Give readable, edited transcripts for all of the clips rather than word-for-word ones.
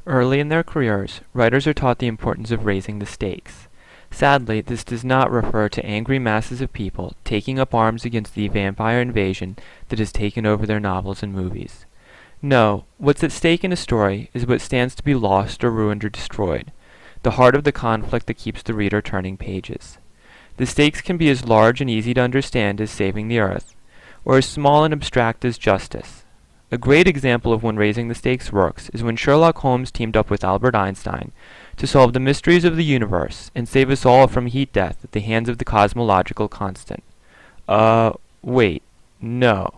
Early in their careers, writers are taught the importance of raising the stakes. Sadly, this does not refer to angry masses of people taking up arms against the vampire invasion that has taken over their novels and movies. No, what's at stake in a story is what stands to be lost or ruined or destroyed, the heart of the conflict that keeps the reader turning pages. The stakes can be as large and easy to understand as saving the earth, or as small and abstract as justice. A great example of when raising the stakes works is when Sherlock Holmes teamed up with Albert Einstein to solve the mysteries of the universe and save us all from heat death at the hands of the cosmological constant. Wait, no.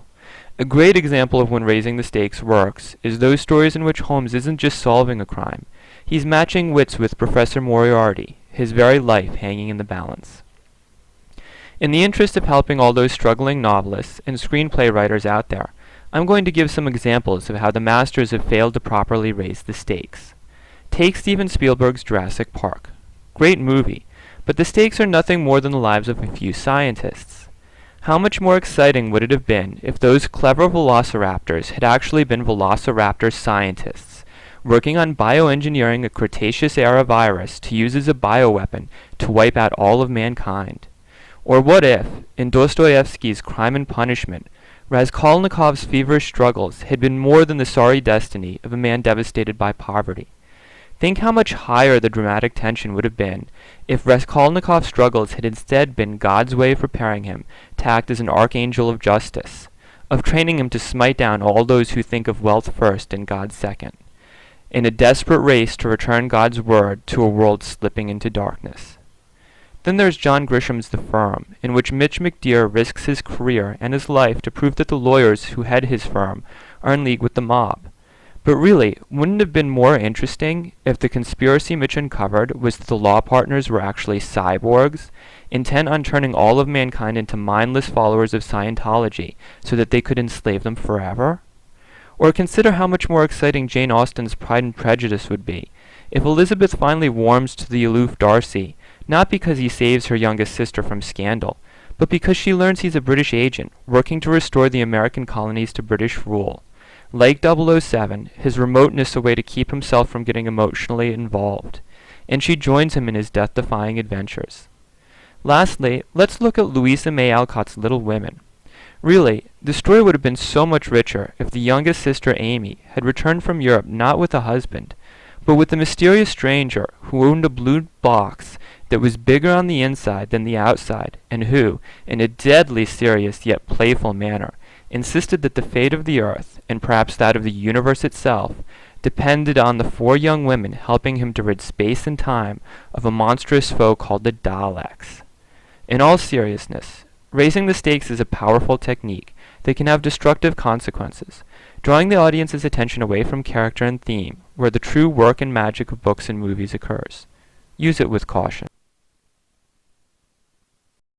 A great example of when raising the stakes works is those stories in which Holmes isn't just solving a crime, he's matching wits with Professor Moriarty, his very life hanging in the balance. In the interest of helping all those struggling novelists and screenplay writers out there, I'm going to give some examples of how the masters have failed to properly raise the stakes. Take Steven Spielberg's Jurassic Park. Great movie, but the stakes are nothing more than the lives of a few scientists. How much more exciting would it have been if those clever velociraptors had actually been velociraptor scientists, working on bioengineering a Cretaceous-era virus to use as a bioweapon to wipe out all of mankind? Or what if, in Dostoevsky's Crime and Punishment, Raskolnikov's feverish struggles had been more than the sorry destiny of a man devastated by poverty? Think how much higher the dramatic tension would have been if Raskolnikov's struggles had instead been God's way of preparing him to act as an archangel of justice, of training him to smite down all those who think of wealth first and God second, in a desperate race to return God's word to a world slipping into darkness. Then there's John Grisham's The Firm, in which Mitch McDeere risks his career and his life to prove that the lawyers who head his firm are in league with the mob. But really, wouldn't it have been more interesting if the conspiracy Mitch uncovered was that the law partners were actually cyborgs, intent on turning all of mankind into mindless followers of Scientology so that they could enslave them forever? Or consider how much more exciting Jane Austen's Pride and Prejudice would be if Elizabeth finally warms to the aloof Darcy, not because he saves her youngest sister from scandal, but because she learns he's a British agent, working to restore the American colonies to British rule. Like 007, his remoteness a way to keep himself from getting emotionally involved, and she joins him in his death-defying adventures. Lastly, let's look at Louisa May Alcott's Little Women. Really, the story would have been so much richer if the youngest sister Amy had returned from Europe not with a husband, but with a mysterious stranger who owned a blue box that was bigger on the inside than the outside, and who, in a deadly serious yet playful manner, insisted that the fate of the earth, and perhaps that of the universe itself, depended on the four young women helping him to rid space and time of a monstrous foe called the Daleks. In all seriousness, raising the stakes is a powerful technique that can have destructive consequences, drawing the audience's attention away from character and theme, where the true work and magic of books and movies occurs. Use it with caution.